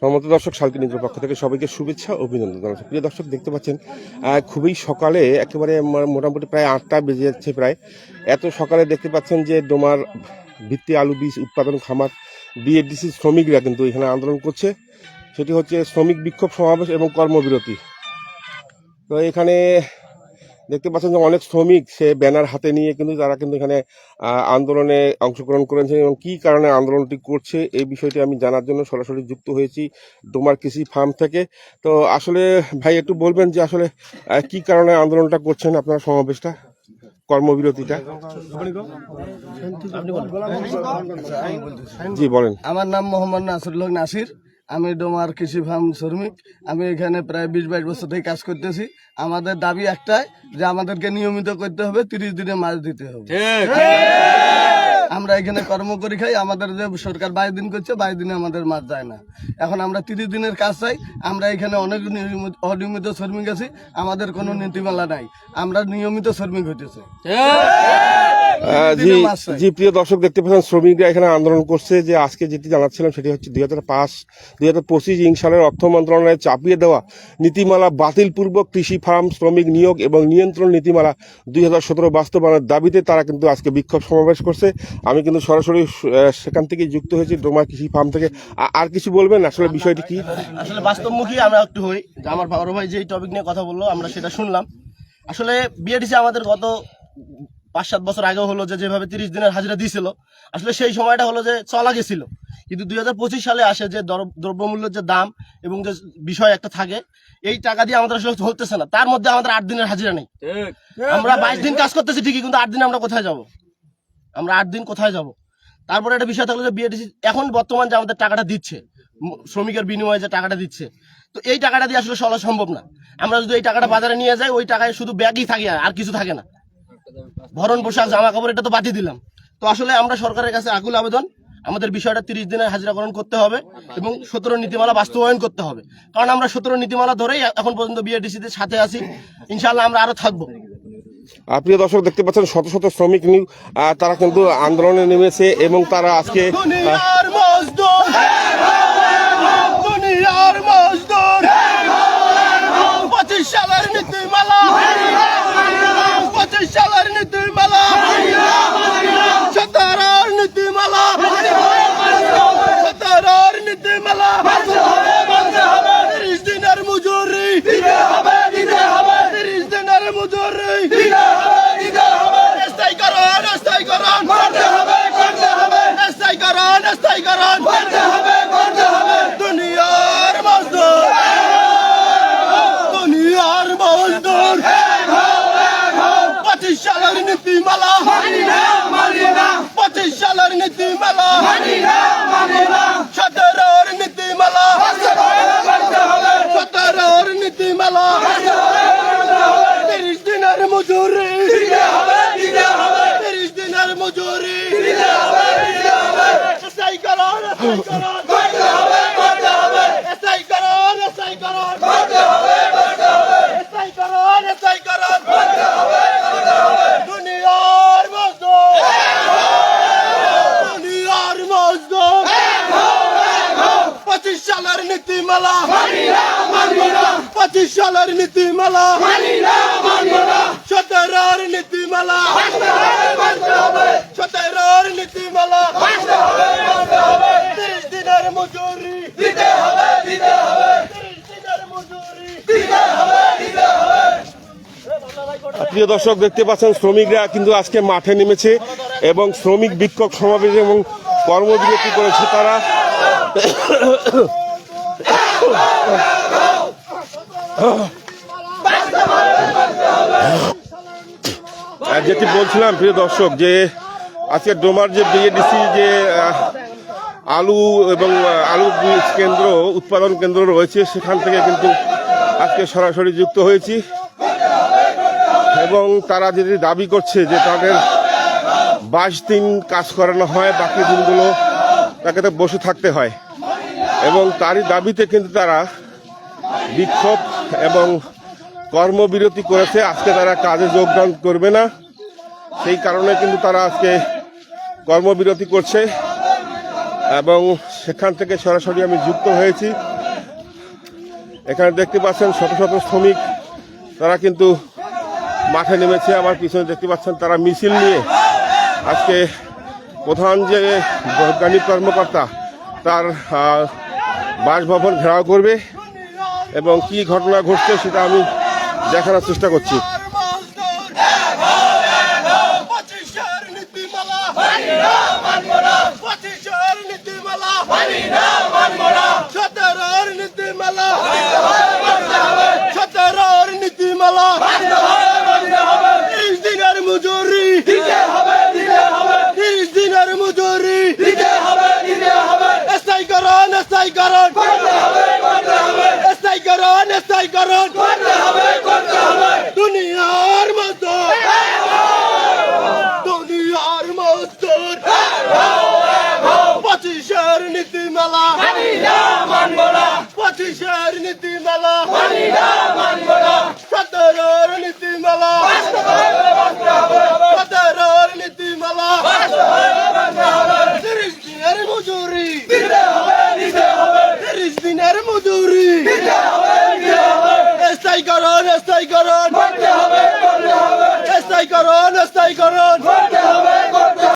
সম্মানিত দর্শক, শালকি নিউজের পক্ষ থেকে সবাইকে শুভেচ্ছা ও অভিনন্দন জানাচ্ছি। প্রিয় দর্শক, দেখতে পাচ্ছেন খুবই সকালে, একেবারে মোটামুটি প্রায় 8টা বেজে যাচ্ছে। প্রায় এত সকালে দেখতে পাচ্ছেন যে ডোমার ভিত্তি আলু বীজ উৎপাদন খামার বিএডিসি শ্রমিকরা কিন্তু এখানে আন্দোলন করছে। সেটি হচ্ছে শ্রমিক বিক্ষোভ সমাবেশ এবং কর্মবিরতি। তো এখানে দেখতে পাচ্ছেন যে অনেক শ্রমিক সে ব্যানার হাতে নিয়ে কিন্তু তারা কিন্তু এখানে আন্দোলনে অংশগ্রহণ করেছে এবং কী কারণে আন্দোলনটি করছে এই বিষয়টি আমি জানার জন্য সরাসরি যুক্ত হয়েছি ডোমার কৃষি ফার্ম থেকে। তো আসলে ভাই একটু বলবেন যে আসলে কী কারণে আন্দোলনটা করছেন আপনারা, সমাবেশটা, কর্মবিরতিটা? জি বলেন। আমার নাম মোহাম্মদ নাসিরুল্লাহ নাসির। আমি ডোমার কৃষি ফার্ম শ্রমিক। আমি এখানে প্রায় 20-22 বছর থেকে কাজ করতেছি। আমাদের দাবি একটাই যে আমাদেরকে নিয়মিত করতে হবে, 30 দিনে মাছ দিতে হবে। আমরা এখানে কর্ম করি খাই, আমাদের যে সরকার 22 দিন করছে, 22 দিনে আমাদের মাছ যায় না। এখন আমরা 30 দিনের কাজ চাই। আমরা এখানে অনেক অনিয়মিত শ্রমিক আছি, আমাদের কোনো নীতিমালা নাই, আমরা নিয়মিত শ্রমিক হইতেছে। জি প্রিয় দর্শক, দেখতে পাচ্ছেন শ্রমিকরা এখানে আন্দোলন করছে। যে আজকে যেটি জানাচ্ছিলাম সেটি হচ্ছে 2025 সালের অর্থ মন্ত্রণালয়ে চাপিয়ে দেওয়া নীতিমালা বাতিলপূর্বক কৃষি ফার্ম শ্রমিক নিয়োগ এবং নিয়ন্ত্রণ নীতিমালা 2017 বাস্তবায়নের দাবিতে তারা কিন্তু আজকে বিক্ষোভ সমাবেশ করছে। আমি কিন্তু সরাসরি সেখান থেকে যুক্ত হয়েছি ডোমা কৃষি ফার্ম থেকে। আর কিছু বলবেন আসলে বিষয়টি কি? আসলে বাস্তবমুখী আমরা একটু হই, আমার বড় ভাই যে টপিক নিয়ে কথা বললো আমরা সেটা শুনলাম। আসলে বিএডিসি আমাদের গত 5-7 বছর আগে হলো যেভাবে 30 দিনের হাজিরা দিয়েছিল, আসলে সেই সময়টা হলো যে চলা গেছিল। কিন্তু 2025 সালে আসে যে দ্রব্যমূল্যের যে দাম এবং যে বিষয় একটা থাকে, এই টাকা দিয়ে আমাদের আসলে চলতেছে না। তার মধ্যে আমাদের 8 দিনের হাজিরা নেই। আমরা 22 দিন কাজ করতেছি ঠিকই, কিন্তু 8 দিন আমরা কোথায় যাব? আমরা 8 দিন কোথায় যাব? তারপরে একটা বিষয় থাকলো যে বিএডিসি এখন বর্তমান যে আমাদের টাকাটা দিচ্ছে, শ্রমিকের বিনিময়ে যে টাকাটা দিচ্ছে, তো এই টাকাটা দিয়ে আসলে চলা সম্ভব না। আমরা যদি এই টাকাটা বাজারে নিয়ে যাই, ওই টাকায় শুধু ব্যাগই থাকে, আর কিছু থাকে না। ভরণ পোশাক জামা কাপড় এটা তো বাদ দিলাম। তো আসলে আমরা সরকারের কাছে আকুল আবেদন, আমাদের বিষয়টা 30 দিনের হাজিরাকরণ করতে হবে এবং 17 নীতিমালা বাস্তবায়ন করতে হবে। কারণ আমরা 17 নীতিমালা ধরেই এখন পর্যন্ত বিএডিসিতে সাথে আছি, ইনশাআল্লাহ আমরা আরো থাকবো। প্রিয় দর্শক, দেখতে পাচ্ছেন শত শত শ্রমিক তারা কিন্তু আন্দোলনে নেমেছে এবং তারা আজকে প্রিয় দর্শক, দেখতে পাচ্ছেন শ্রমিকরা কিন্তু আজকে মাঠে নেমেছে এবং শ্রমিক বিক্ষোভ সমাবেশ এবং কর্মবিরতি করেছে তারা। যেটি বলছিলাম প্রিয় দর্শক, যে আজকে ডোমার যে বিএডিসি যে আলু এবং আলু বীজ কেন্দ্র উৎপাদন কেন্দ্র রয়েছে, সেখান থেকে কিন্তু আজকে সরাসরি যুক্ত হয়েছি এবং তারা যেটি দাবি করছে যে তাদের 22 দিন কাজ করানো হয়, বাকি দিনগুলো তাকে তো বসে থাকতে হয় এবং তারই দাবিতে কিন্তু তারা বিক্ষোভ এবং কর্মবিরতি করেছে। আজকে তারা কাজে যোগদান করবে না, সেই কারণে কিন্তু তারা আজকে কর্মবিরতি করছে। এবং সেখান থেকে সরাসরি আমি যুক্ত হয়েছি। এখানে দেখতে পাচ্ছেন শত শত শ্রমিক তারা কিন্তু মাঠে নেমেছে। আমার পিছনে দেখতে পাচ্ছেন তারা মিছিল নিয়ে আজকে প্রধান যে বৈজ্ঞানিক কর্মকর্তা তার বাসভবন ঘেরাও করবে এবং কি ঘটনা ঘটছে সেটা আমি দেখানোর চেষ্টা করছি। দুনিয়ার মজদুর দুনিয়ার মজদুর 25-এর নীতিমালা 25-এর নীতিমালা 17-এর নীতিমালা 17-এর নীতিমালা 30 দিনের মজুরি 30 দিনের মজুরি স্থায়ীকরণ স্থায়ীকরণ স্থায়ীকরণ স্থায়ীকরণ